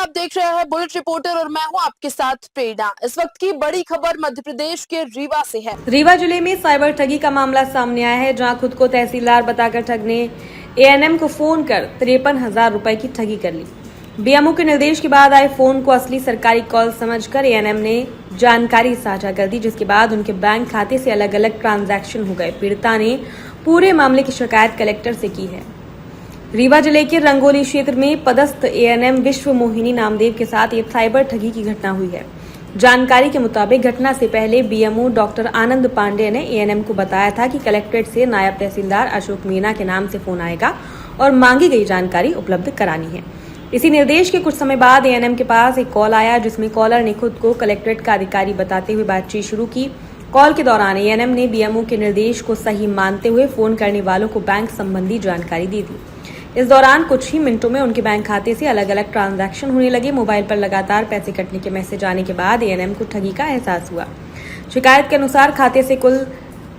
आप देख रहे हैं बुलेट रिपोर्टर और मैं हूं आपके साथ प्रेरणा। इस वक्त की बड़ी खबर मध्य प्रदेश के रीवा से है। रीवा जिले में साइबर ठगी का मामला सामने आया है, जहां खुद को तहसीलदार बताकर ठग ने एएनएम को फोन कर 53,000 रुपए की ठगी कर ली। बीएमओ के निर्देश के बाद आए फोन को असली सरकारी कॉल समझकर एएनएम ने जानकारी साझा कर दी, जिसके बाद उनके बैंक खाते से अलग अलग ट्रांजैक्शन हो गए। पीड़िता ने पूरे मामले की शिकायत कलेक्टर से की है। रीवा जिले के रंगोली क्षेत्र में पदस्थ एएनएम विश्व मोहिनी नामदेव के साथ ये साइबर ठगी की घटना हुई है। जानकारी के मुताबिक घटना से पहले बीएमओ डॉक्टर आनंद पांडे ने एएनएम को बताया था कि कलेक्ट्रेट से नायब तहसीलदार अशोक मीणा के नाम से फोन आएगा और मांगी गई जानकारी उपलब्ध करानी है। इसी निर्देश के कुछ समय बाद एएनएम के पास एक कॉल आया, जिसमें कॉलर ने खुद को कलेक्ट्रेट का अधिकारी बताते हुए बातचीत शुरू की। कॉल के दौरान एएनएम ने बीएमओ के निर्देश को सही मानते हुए फोन करने वालों को बैंक संबंधी जानकारी दी थी। इस दौरान कुछ ही मिनटों में उनके बैंक खाते से अलग अलग ट्रांजैक्शन होने लगे। मोबाइल पर लगातार पैसे कटने के मैसेज आने के बाद एएनएम को ठगी का एहसास हुआ। शिकायत के अनुसार खाते से कुल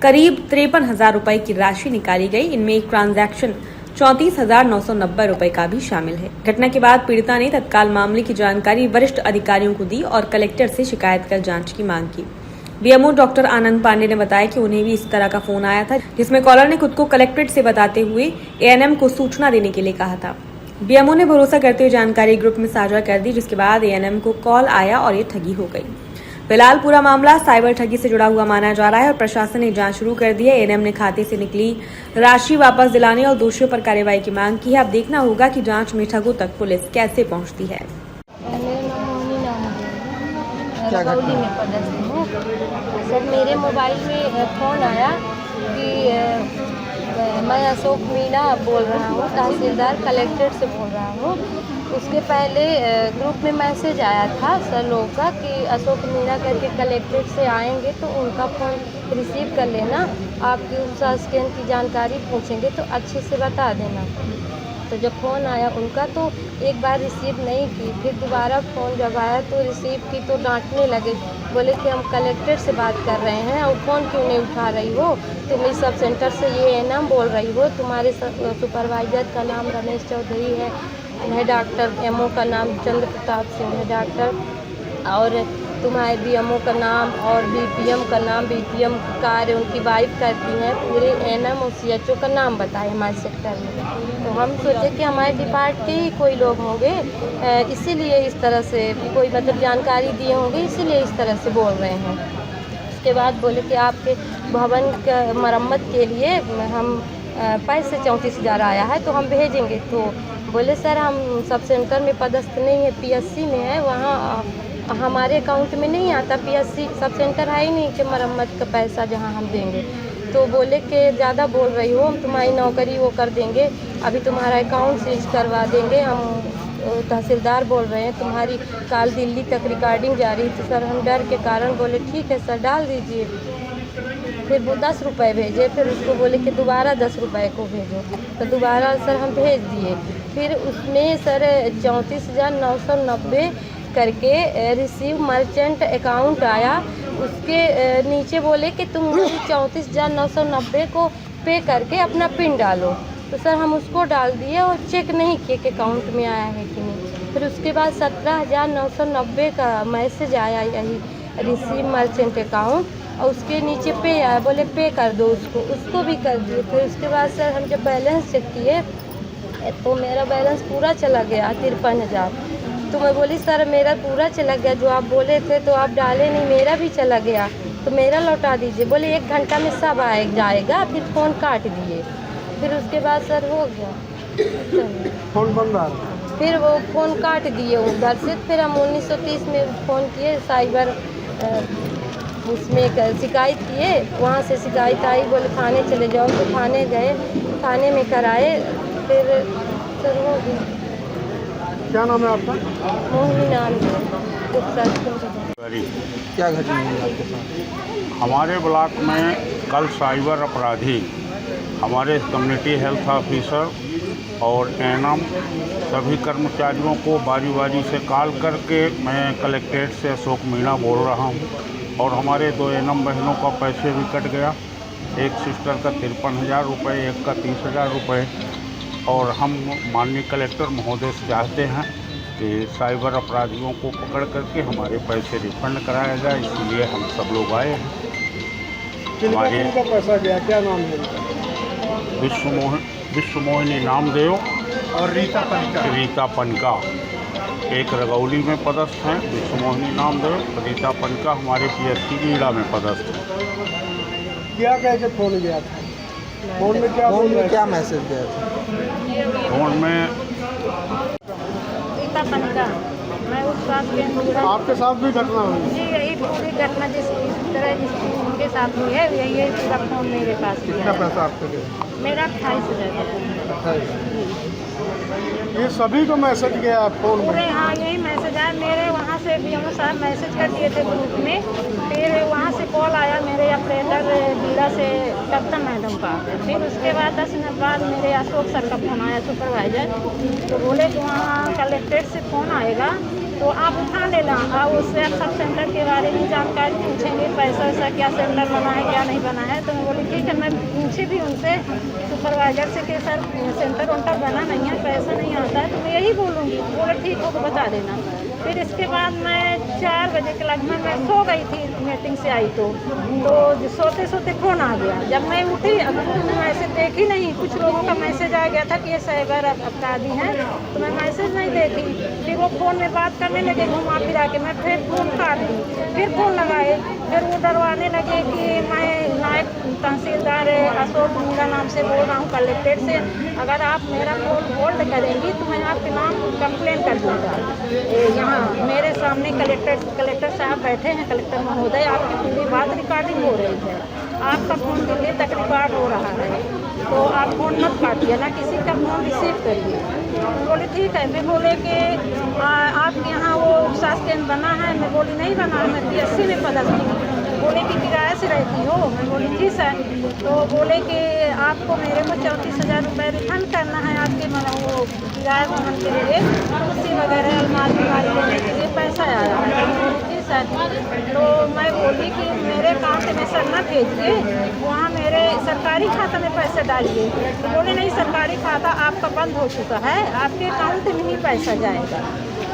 करीब 53,000 रुपए की राशि निकाली गई। इनमें एक ट्रांजैक्शन 34,990 रुपए का भी शामिल है। घटना के बाद पीड़िता ने तत्काल मामले की जानकारी वरिष्ठ अधिकारियों को दी और कलेक्टर से शिकायत कर जांच की मांग की। बीएमओ डॉक्टर आनंद पांडे ने बताया कि उन्हें भी इस तरह का फोन आया था, जिसमें कॉलर ने खुद को कलेक्ट्रेट से बताते हुए एएनएम को सूचना देने के लिए कहा था। बीएमओ ने भरोसा करते हुए जानकारी ग्रुप में साझा कर दी, जिसके बाद एएनएम को कॉल आया और ये ठगी हो गई। फिलहाल पूरा मामला साइबर ठगी से जुड़ा हुआ माना जा रहा है और प्रशासन ने जांच शुरू कर दी है। एएनएम ने खाते से निकली राशि वापस दिलाने और दोषियों पर कार्रवाई की मांग की है। अब देखना होगा कि जांच में ठगों तक पुलिस कैसे पहुंचती है। रंगोली में पदस्थ हूँ। सर, मेरे मोबाइल में फ़ोन आया कि मैं अशोक मीणा बोल रहा हूँ, तहसीलदार कलेक्ट्रेट से बोल रहा हूँ। उसके पहले ग्रुप में मैसेज आया था सर लोगों का कि अशोक मीणा करके कलेक्ट्रेट से आएंगे तो उनका फ़ोन रिसीव कर लेना, आपकी उस स्कैन की जानकारी पूछेंगे तो अच्छे से बता देना। तो जब फ़ोन आया उनका तो एक बार रिसीव नहीं की, फिर दोबारा फ़ोन जब आया तो रिसीव की तो डांटने लगे, बोले कि हम कलेक्टर से बात कर रहे हैं और फ़ोन क्यों नहीं उठा रही हो, तुम इस सब सेंटर से ये नाम बोल रही हो, तुम्हारे सुपरवाइज़र का नाम रमेश चौधरी है, डॉक्टर एमओ का नाम चंद्र प्रताप सिंह है डॉक्टर, और तुम्हारे बीएमओ का नाम और बीपीएम का नाम, बीपीएम कार्य उनकी वाइफ करती हैं, पूरे एएनएम और सीएचओ का नाम बताए हमारे सेक्टर में। तो हम सोचे कि हमारे डिपार्ट के ही कोई लोग होंगे, इसीलिए इस तरह से कोई मतलब जानकारी दिए होंगे, इसीलिए इस तरह से बोल रहे हैं। उसके बाद बोले कि आपके भवन का मरम्मत के लिए हम पैसे 34,000 आया है तो हम भेजेंगे। तो बोले सर हम सब सेंटर में पदस्थ नहीं है, पीएससी में है, वहाँ हमारे अकाउंट में नहीं आता, पीएससी सब सेंटर है ही नहीं कि मरम्मत का पैसा जहाँ हम देंगे। तो बोले कि ज़्यादा बोल रही हो, हम तुम्हारी नौकरी वो कर देंगे, अभी तुम्हारा अकाउंट सीज करवा देंगे, हम तहसीलदार बोल रहे हैं, तुम्हारी कल दिल्ली तक रिकॉर्डिंग जा रही थी। सर हम डर के कारण बोले ठीक है सर डाल दीजिए। फिर वो 10 रुपये भेजे, फिर उसको बोले कि दोबारा 10 रुपये को भेजो, तो दोबारा सर हम भेज दिए। फिर उसमें सर 34,990 करके रिसीव मर्चेंट अकाउंट आया, उसके नीचे बोले कि तुम 34,990 को पे करके अपना पिन डालो। तो सर हम उसको डाल दिए और चेक नहीं किए कि अकाउंट में आया है कि नहीं। फिर उसके बाद 17,990 का मैसेज आया यही रिसीव मर्चेंट अकाउंट, और उसके नीचे पे आया, बोले पे कर दो उसको भी कर दिए। फिर उसके बाद सर हम जब बैलेंस चेक किए तो मेरा बैलेंस पूरा चला गया 53,000। तो मैं बोली सर मेरा पूरा चला गया, जो आप बोले थे तो आप डाले नहीं, मेरा भी चला गया, तो मेरा लौटा दीजिए। बोले 1 घंटा में सब जाएगा। फिर फ़ोन काट दिए। फिर उसके बाद सर हो गया फ़ोन बंद आ रहा, फिर वो फ़ोन काट दिए उधर से। फिर हम 1930 में फ़ोन किए साइबर उसमें शिकायत किए, वहाँ से शिकायत आई, बोले थाने चले जाओ, तो थाने गए, थाने में कराए, फिर सर हो गया। क्या नाम है आपका? मोहिनी नाम है। क्या घटना हुई आपके साथ? हमारे ब्लॉक में कल साइबर अपराधी हमारे कम्युनिटी हेल्थ ऑफिसर और एएनएम सभी कर्मचारियों को बारी बारी से कॉल करके, मैं कलेक्ट्रेट से अशोक मीणा बोल रहा हूं, और हमारे 2 एएनएम बहनों का पैसे भी कट गया, एक सिस्टर का 53,000 रुपये, एक का 30,000 रुपये। और हम माननीय कलेक्टर महोदय से चाहते हैं कि साइबर अपराधियों को पकड़ करके हमारे पैसे रिफंड कराया जाए, इसलिए हम सब लोग आए हैं। हमारे किनका पैसा गया, क्या नाम है उनका? विश्व मोहिनी नामदेव और रीता पनका एक रगौली में पदस्थ हैं। विश्व मोहिनी नामदेव, रीता पनका हमारे PSC बीड़ा में पदस्थ हैं। क्या कह के फोन गया था? फोन में क्या बोल रहे थे? क्या मैसेज गया था? फोन में रीता पनका, मैं उस बात के आपके साथ भी घटना हुई? जी यही पूरी घटना जिस तरह जिसकी उनके साथ हुई है यही पूरा फोन मेरे पास कितना किया है। पैसा आपको गया? मेरा 28,000 है। ये सभी को मैसेज गया है फोन पूरे में? हाँ यही मैसेज आया मेरे वहाँ से BMO साहब मैसेज कर दिए थे ग्रुप में। फिर वहाँ से कॉल आया मेरे ऑपरेटर बीड़ा से कप्तान मैडम का। फिर उसके बाद 10 मिनट बाद मेरे अशोक सर का फ़ोन आया सुपरवाइजर, तो बोले कि वहाँ कलेक्ट्रेट से फ़ोन आएगा तो आप उठा लेना और उससे आप सब सेंटर के बारे में जानकारी पूछेंगे, पैसा वैसा क्या सेंटर बना है क्या नहीं बना है। तो मैं बोली ठीक है, मैं पूछी भी उनसे सुपरवाइजर से कि सर सेंटर उनटर बना नहीं है, पैसा नहीं आता है, तो मैं यही बोलूँगी। बोले ठीक हो तो बता देना। फिर इसके बाद मैं 4 बजे के लगभग मैं सो गई थी, मीटिंग से आई तो सोते सोते फ़ोन आ गया। जब मैं उठी अब मैं मैसेज देखी नहीं, कुछ लोगों का मैसेज आ गया था कि ये साइबर अपराधी हैं, तो मैं मैसेज नहीं देखी। फिर वो फ़ोन में बात करने लगे घुमा फिरा के, मैं फिर फ़ोन काट दी। फिर फ़ोन लगाए, फिर वो डरवाने लगे कि मैं नायब तहसीलदार अशोक मीणा नाम से बोल रहा हूँ कलेक्ट्रेट से, अगर आप मेरा फ़ोन होल्ड करेंगी तो मैं आपके नाम कंप्लेन कर दूँगा। यहाँ मेरे सामने कलेक्टर साहब बैठे हैं, कलेक्टर महोदय, आपकी पूरी बात रिकॉर्डिंग हो रही है, आपका फ़ोन दिल्ली तक रिकॉर्ड हो रहा है, तो आप फ़ोन मत काटिए, ना किसी का फ़ोन रिसीव करिए। बोले ठीक है। मैं बोले कि आपके यहाँ वो उपसास केंद्र बना है? मैं बोली नहीं बना है, मैं PSC में पदस्थ हूँ। बोले कि किराए से रहती हो? मैं बोली जी सर। तो बोले कि आपको मेरे को 34,000 रुपये रिफंड करना है आपके वो किराए भवन के लिए, कुर्सी वगैरह अलमारी लेने के लिए पैसा आया है। जी सर। तो मैं बोली कि मेरे अकाउंट में सर ना भेजिए, वहाँ मेरे सरकारी खाता में पैसे डालिए। तो बोले नहीं, सरकारी खाता आपका बंद हो चुका है, आपके अकाउंट में ही पैसा जाएगा।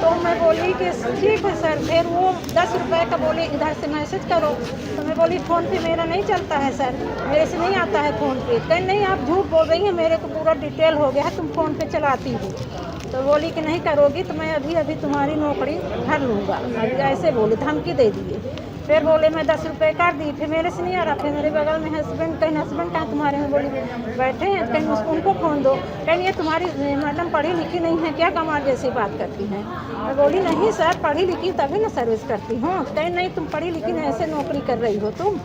तो मैं बोली कि ठीक है सर। फिर वो 10 रुपये का बोले इधर से मैसेज करो, तो मैं बोली फ़ोन पे मेरा नहीं चलता है सर, मेरे से नहीं आता है फ़ोन पे। कहीं नहीं, आप झूठ बोल रही हैं, मेरे को पूरा डिटेल हो गया है, तुम फ़ोन पे चलाती हो। तो बोली कि नहीं करोगी तो मैं अभी तुम्हारी नौकरी भर लूँगा, अभी ऐसे बोले, धमकी दे दिए। फिर बोले मैं 10 रुपये कर दी, फिर मेरे से नहीं आ रहा। फिर मेरे बगल में हस्बैंड, कहीं हस्बैंड कहाँ तुम्हारे में, बोली बैठे हैं, कहीं उनको फ़ोन दो। कहीं ये तुम्हारी मैडम पढ़ी लिखी नहीं है क्या, कमाल जैसी बात करती हैं। मैं बोली नहीं सर, पढ़ी लिखी तभी ना सर्विस करती हूँ। कहीं नहीं, तुम पढ़ी लिखी नहीं, ऐसे नौकरी कर रही हो तुम।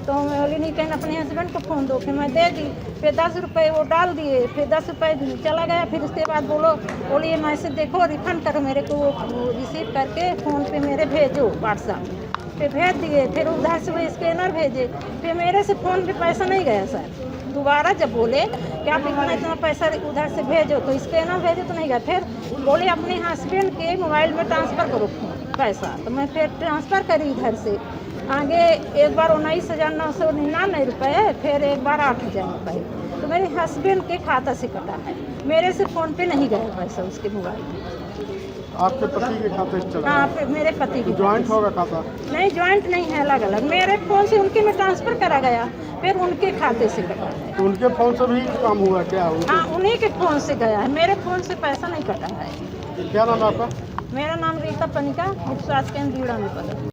तो मैं बोली नहीं, कहीं अपने हस्बैंड को फ़ोन दो। फिर मैं दे दी, फिर 10 रुपये वो डाल दिए, फिर 10 रुपये चला गया। फिर उसके बाद बोली ये मैसेज देखो, रिफंड करो मेरे को, रिसीव करके फ़ोन पे मेरे भेजो व्हाट्सएप। फिर भेज दिए, फिर उधर से वो स्कैनर भेजे, फिर मेरे से फ़ोन पे पैसा नहीं गया सर। दोबारा जब बोले कि आप इतना पैसा उधर से भेजो, तो स्कैनर भेजो तो नहीं गया। फिर बोले अपने हस्बैंड के मोबाइल में ट्रांसफ़र करो पैसा, तो मैं फिर ट्रांसफ़र करी इधर से आगे। एक बार 19,999 रुपये, फिर एक बार 8,000 रुपये। तो मेरे हस्बैंड के खाता से कटा है, मेरे से फ़ोन पे नहीं गया पैसा उसके मोबाइल में। आपके पति के खाते से चला? हाँ, फिर मेरे पति की ज्वाइंट होगा खाता? नहीं, ज्वाइंट नहीं है, अलग अलग। मेरे फ़ोन से उनके में ट्रांसफ़र करा गया, फिर उनके खाते से कटा है। तो उनके फ़ोन से भी काम हुआ क्या? हाँ, उन्हीं के फ़ोन से गया है, मेरे फ़ोन से पैसा नहीं कटा है। क्या नाम है आपका? मेरा नाम रीता पनिका, उपस्वास्थ्य केंद्र बीड़ा में पड़ा।